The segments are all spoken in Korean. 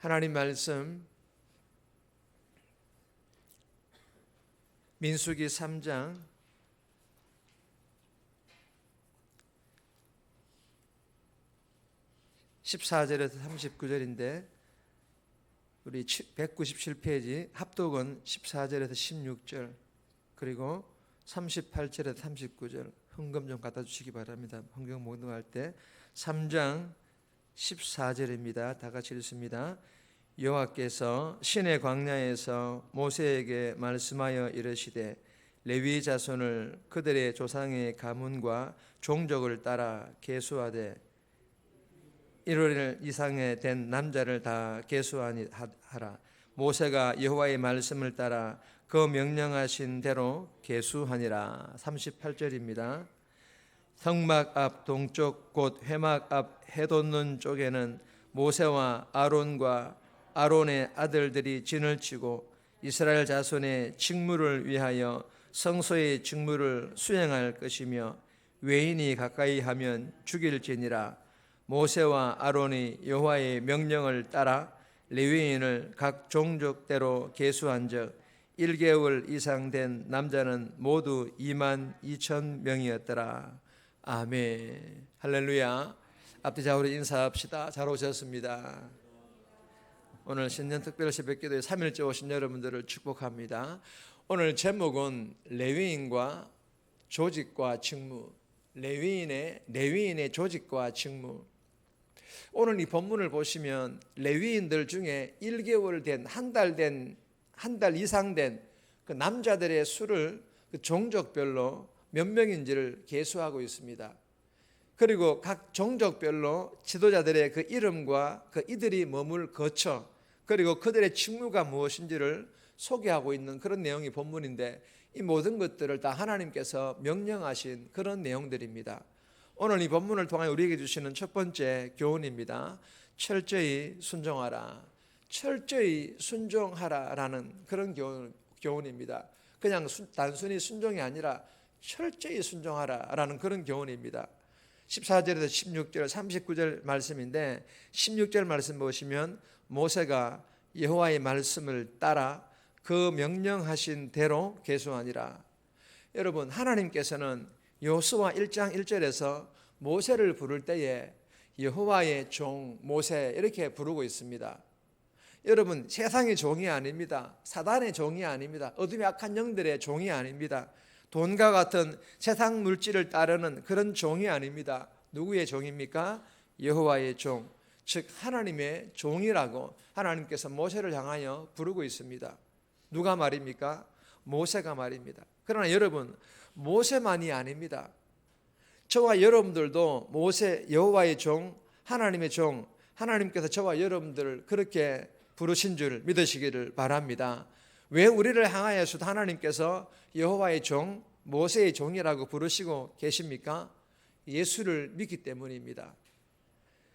하나님 말씀 민수기 3장 14절에서 39절인데 우리 197페이지 합독은 14절에서 16절 그리고 38절에서 39절 헌금 좀 갖다 주시기 바랍니다. 헌금 모금할 때 3장 14절입니다. 다 같이 읽습니다. 여호와께서 시내 광야에서 모세에게 말씀하여 이르시되 레위 자손을 그들의 조상의 가문과 종족을 따라 계수하되 1월 이상에 된 남자를 다 계수하라. 모세가 여호와의 말씀을 따라 그 명령하신 대로 계수하니라. 38절입니다. 성막 앞 동쪽 곧 회막 앞 해돋는 쪽에는 모세와 아론과 아론의 아들들이 진을 치고 이스라엘 자손의 직무를 위하여 성소의 직무를 수행할 것이며 외인이 가까이 하면 죽일지니라. 모세와 아론이 여호와의 명령을 따라 레위인을 각 종족대로 계수한즉 1개월 이상 된 남자는 모두 22,000명이었더라. 아멘. 할렐루야. 앞뒤 좌우로 인사합시다. 잘 오셨습니다. 오늘 신년 특별 새벽기도에 3일째 오신 여러분들을 축복합니다. 오늘 제목은 레위인과 조직과 직무. 레위인의 조직과 직무. 오늘 이 본문을 보시면 레위인들 중에 1개월 된, 한 달 이상 된 그 남자들의 수를 그 종족별로 몇 명인지를 계수하고 있습니다. 그리고 각 종족별로 지도자들의 그 이름과 그 이들이 머물 거처 그리고 그들의 직무가 무엇인지를 소개하고 있는 그런 내용이 본문인데 이 모든 것들을 다 하나님께서 명령하신 그런 내용들입니다. 오늘 이 본문을 통해 우리에게 주시는 첫 번째 교훈입니다. 철저히 순종하라. 철저히 순종하라라는 그런 교훈입니다. 그냥 단순히 순종이 아니라 철저히 순종하라라는 그런 교훈입니다. 14절에서 16절, 39절 말씀인데 16절 말씀 보시면 모세가 여호와의 말씀을 따라 그 명령하신 대로 계수하니라. 여러분, 하나님께서는 여호수아 1장 1절에서 모세를 부를 때에 여호와의 종 모세 이렇게 부르고 있습니다. 여러분, 세상의 종이 아닙니다. 사단의 종이 아닙니다. 어둠의 악한 영들의 종이 아닙니다. 돈과 같은 세상 물질을 따르는 그런 종이 아닙니다. 누구의 종입니까? 여호와의 종, 즉 하나님의 종이라고 하나님께서 모세를 향하여 부르고 있습니다. 누가 말입니까? 모세가 말입니다. 그러나 여러분, 모세만이 아닙니다. 저와 여러분들도 모세, 여호와의 종, 하나님의 종, 하나님께서 저와 여러분들을 그렇게 부르신 줄 믿으시기를 바랍니다. 왜 우리를 향하여서도 하나님께서 여호와의 종, 모세의 종이라고 부르시고 계십니까? 예수를 믿기 때문입니다.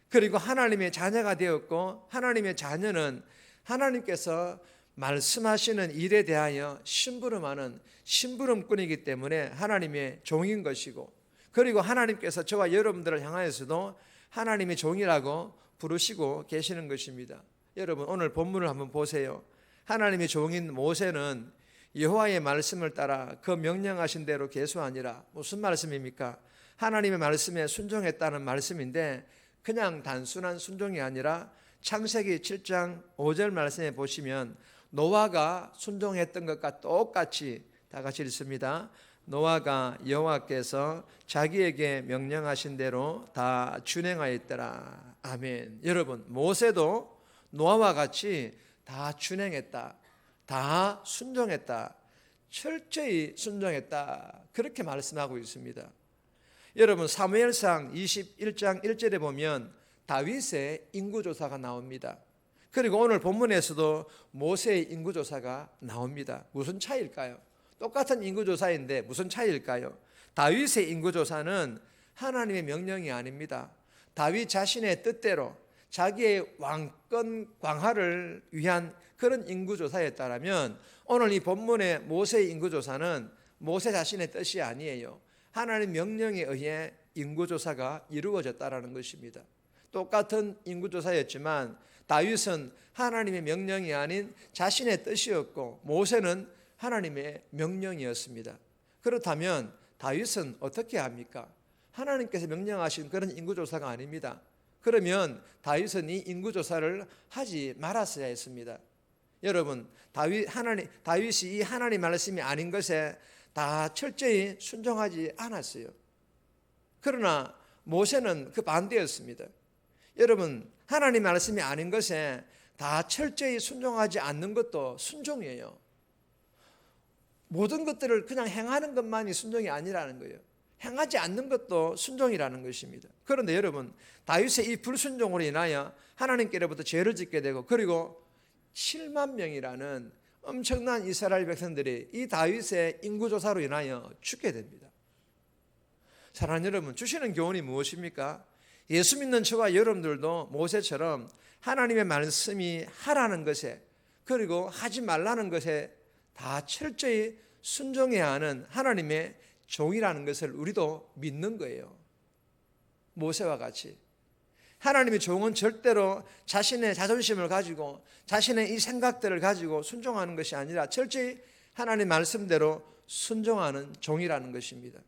그리고 하나님의 자녀가 되었고 하나님의 자녀는 하나님께서 말씀하시는 일에 대하여 심부름하는 심부름꾼이기 때문에 하나님의 종인 것이고 그리고 하나님께서 저와 여러분들을 향하여서도 하나님의 종이라고 부르시고 계시는 것입니다. 여러분, 오늘 본문을 한번 보세요. 하나님의 종인 모세는 여호와의 말씀을 따라 그 명령하신 대로 계수하니라. 무슨 말씀입니까? 하나님의 말씀에 순종했다는 말씀인데 그냥 단순한 순종이 아니라 창세기 7장 5절 말씀에 보시면 노아가 순종했던 것과 똑같이 다 같이 읽습니다. 노아가 여호와께서 자기에게 명령하신 대로 다 준행하였더라. 아멘. 여러분, 모세도 노아와 같이 다 준행했다. 다 순종했다. 철저히 순종했다. 그렇게 말씀하고 있습니다. 여러분, 사무엘상 21장 1절에 보면 다윗의 인구조사가 나옵니다. 그리고 오늘 본문에서도 모세의 인구조사가 나옵니다. 무슨 차이일까요? 똑같은 인구조사인데 무슨 차이일까요? 다윗의 인구조사는 하나님의 명령이 아닙니다. 다윗 자신의 뜻대로 자기의 왕권 광화를 위한 그런 인구조사였다면 오늘 이 본문의 모세의 인구조사는 모세 자신의 뜻이 아니에요. 하나님 명령에 의해 인구조사가 이루어졌다라는 것입니다. 똑같은 인구조사였지만 다윗은 하나님의 명령이 아닌 자신의 뜻이었고 모세는 하나님의 명령이었습니다. 그렇다면 다윗은 어떻게 합니까? 하나님께서 명령하신 그런 인구조사가 아닙니다. 그러면 다윗은 이 인구조사를 하지 말았어야 했습니다. 여러분, 다윗이 이 하나님 말씀이 아닌 것에 다 철저히 순종하지 않았어요. 그러나 모세는 그 반대였습니다. 여러분, 하나님 말씀이 아닌 것에 다 철저히 순종하지 않는 것도 순종이에요. 모든 것들을 그냥 행하는 것만이 순종이 아니라는 거예요. 행하지 않는 것도 순종이라는 것입니다. 그런데 여러분, 다윗의 이 불순종으로 인하여 하나님께로부터 죄를 짓게 되고, 그리고 7만 명이라는 엄청난 이스라엘 백성들이 이 다윗의 인구조사로 인하여 죽게 됩니다. 사랑하는 여러분, 주시는 교훈이 무엇입니까? 예수 믿는 저와 여러분들도 모세처럼 하나님의 말씀이 하라는 것에, 그리고 하지 말라는 것에 다 철저히 순종해야 하는 하나님의 종이라는 것을 우리도 믿는 거예요. 모세와 같이 하나님의 종은 절대로 자신의 자존심을 가지고 자신의 이 생각들을 가지고 순종하는 것이 아니라 철저히 하나님 말씀대로 순종하는 종이라는 것입니다.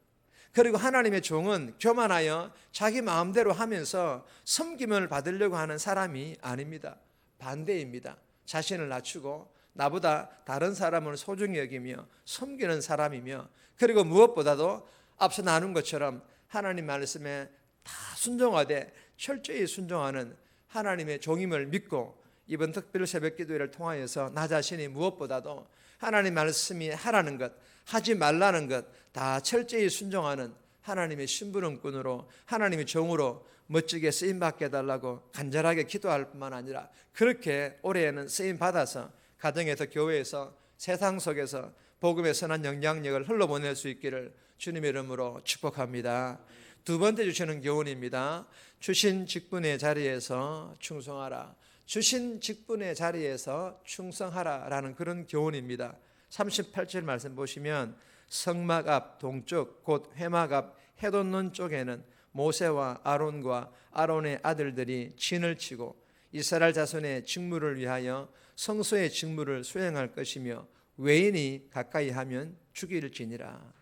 그리고 하나님의 종은 교만하여 자기 마음대로 하면서 섬김을 받으려고 하는 사람이 아닙니다. 반대입니다. 자신을 낮추고 나보다 다른 사람을 소중히 여기며 섬기는 사람이며, 그리고 무엇보다도 앞서 나눈 것처럼 하나님 말씀에 다 순종하되 철저히 순종하는 하나님의 종임을 믿고, 이번 특별 새벽 기도회를 통하여서 나 자신이 무엇보다도 하나님 말씀이 하라는 것, 하지 말라는 것 다 철저히 순종하는 하나님의 심부름꾼으로, 하나님의 종으로 멋지게 쓰임받게 해달라고 간절하게 기도할 뿐만 아니라 그렇게 올해에는 쓰임받아서 가정에서, 교회에서, 세상 속에서 복음의 선한 영향력을 흘러보낼 수 있기를 주님의 이름으로 축복합니다. 두 번째 주시는 교훈입니다. 주신 직분의 자리에서 충성하라. 주신 직분의 자리에서 충성하라라는 그런 교훈입니다. 38절 말씀 보시면 성막 앞 동쪽 곧 회막 앞 해돋는 쪽에는 모세와 아론과 아론의 아들들이 진을 치고 이스라엘 자손의 직무를 위하여 성소의 직무를 수행할 것이며 외인이 가까이 하면 죽일지니라.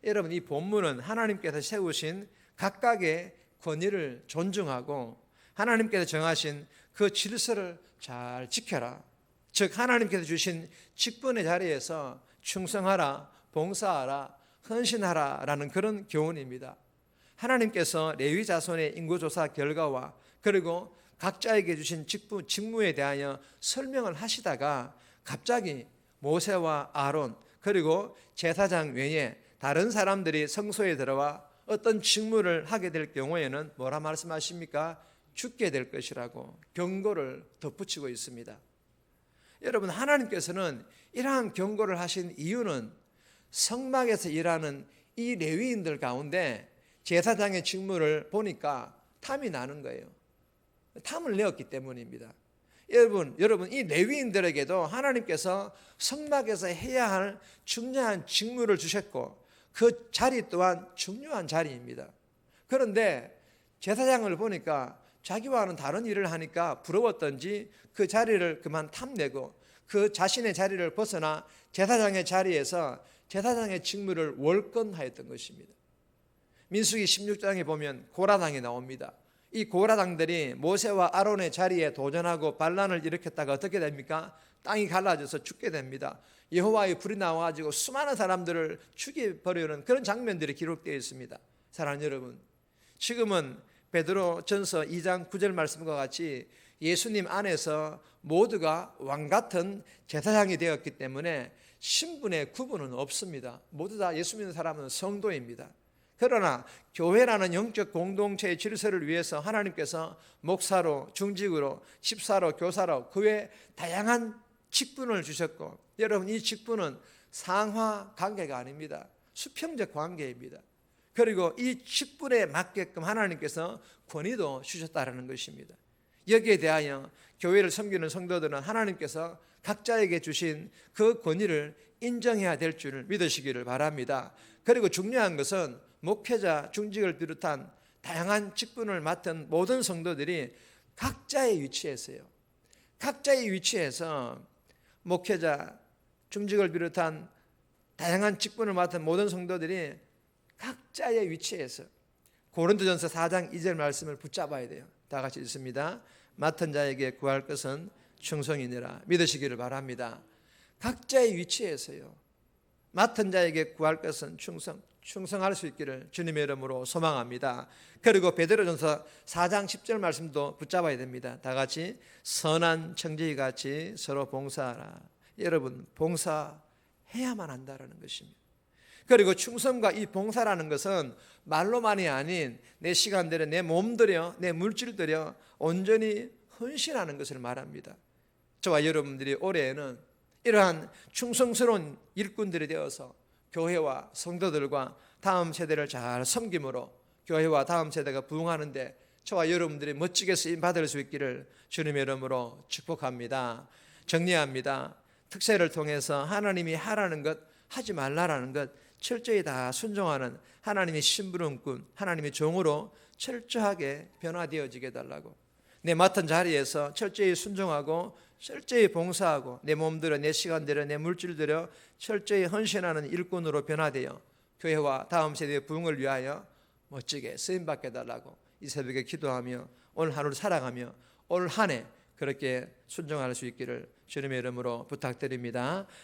여러분, 이 본문은 하나님께서 세우신 각각의 권위를 존중하고 하나님께서 정하신 그 질서를 잘 지켜라, 즉 하나님께서 주신 직분의 자리에서 충성하라, 봉사하라, 헌신하라 라는 그런 교훈입니다. 하나님께서 레위 자손의 인구조사 결과와 그리고 각자에게 주신 직무에 대하여 설명을 하시다가 갑자기 모세와 아론 그리고 제사장 외에 다른 사람들이 성소에 들어와 어떤 직무를 하게 될 경우에는 뭐라 말씀하십니까? 죽게 될 것이라고 경고를 덧붙이고 있습니다. 여러분, 하나님께서는 이러한 경고를 하신 이유는 성막에서 일하는 이 레위인들 가운데 제사장의 직무를 보니까 탐이 나는 거예요. 탐을 내었기 때문입니다. 여러분, 이 레위인들에게도 하나님께서 성막에서 해야 할 중요한 직무를 주셨고 그 자리 또한 중요한 자리입니다. 그런데 제사장을 보니까 자기와는 다른 일을 하니까 부러웠던지 그 자리를 그만 탐내고 그 자신의 자리를 벗어나 제사장의 자리에서 제사장의 직무를 월권하였던 것입니다. 민수기 16장에 보면 고라당이 나옵니다. 이 고라당들이 모세와 아론의 자리에 도전하고 반란을 일으켰다가 어떻게 됩니까? 땅이 갈라져서 죽게 됩니다. 여호와의 불이 나와가지고 수많은 사람들을 죽여버리는 그런 장면들이 기록되어 있습니다. 사랑하는 여러분, 지금은 베드로 전서 2장 9절 말씀과 같이 예수님 안에서 모두가 왕같은 제사장이 되었기 때문에 신분의 구분은 없습니다. 모두 다 예수 믿는 사람은 성도입니다. 그러나 교회라는 영적 공동체의 질서를 위해서 하나님께서 목사로, 중직으로, 집사로, 교사로 그 외 다양한 직분을 주셨고, 여러분, 이 직분은 상하 관계가 아닙니다. 수평적 관계입니다. 그리고 이 직분에 맞게끔 하나님께서 권위도 주셨다는 것입니다. 여기에 대하여 교회를 섬기는 성도들은 하나님께서 각자에게 주신 그 권위를 인정해야 될 줄을 믿으시기를 바랍니다. 그리고 중요한 것은 목회자, 중직을 비롯한 다양한 직분을 맡은 모든 성도들이 각자의 위치에서요. 각자의 위치에서 목회자, 중직을 비롯한 다양한 직분을 맡은 모든 성도들이 각자의 위치에서 고린도전서 4장 2절 말씀을 붙잡아야 돼요. 다 같이 읽습니다. 맡은 자에게 구할 것은 충성이니라. 믿으시기를 바랍니다. 각자의 위치에서요. 맡은 자에게 구할 것은 충성할 수 있기를 주님의 이름으로 소망합니다. 그리고 베드로전서 4장 10절 말씀도 붙잡아야 됩니다. 다 같이 선한 청지기 같이 서로 봉사하라. 여러분, 봉사해야만 한다라는 것입니다. 그리고 충성과 이 봉사라는 것은 말로만이 아닌 내 시간 들여, 내 몸 들여, 내 물질 들여 온전히 헌신하는 것을 말합니다. 저와 여러분들이 올해에는 이러한 충성스러운 일꾼들이 되어서 교회와 성도들과 다음 세대를 잘 섬김으로 교회와 다음 세대가 부흥하는데 저와 여러분들이 멋지게 쓰임 받을 수 있기를 주님의 이름으로 축복합니다. 정리합니다. 특세를 통해서 하나님이 하라는 것, 하지 말라라는 것 철저히 다 순종하는 하나님의 심부름꾼, 하나님의 종으로 철저하게 변화되어지게 해달라고, 내 맡은 자리에서 철저히 순종하고 철저히 봉사하고 내 몸들여, 내 시간들여, 내 물질들여 철저히 헌신하는 일꾼으로 변화되어 교회와 다음 세대의 부흥을 위하여 멋지게 쓰임받게 해달라고 이 새벽에 기도하며 오늘 하루를 살아가며 올 한 해 그렇게 순종할 수 있기를 주님의 이름으로 부탁드립니다.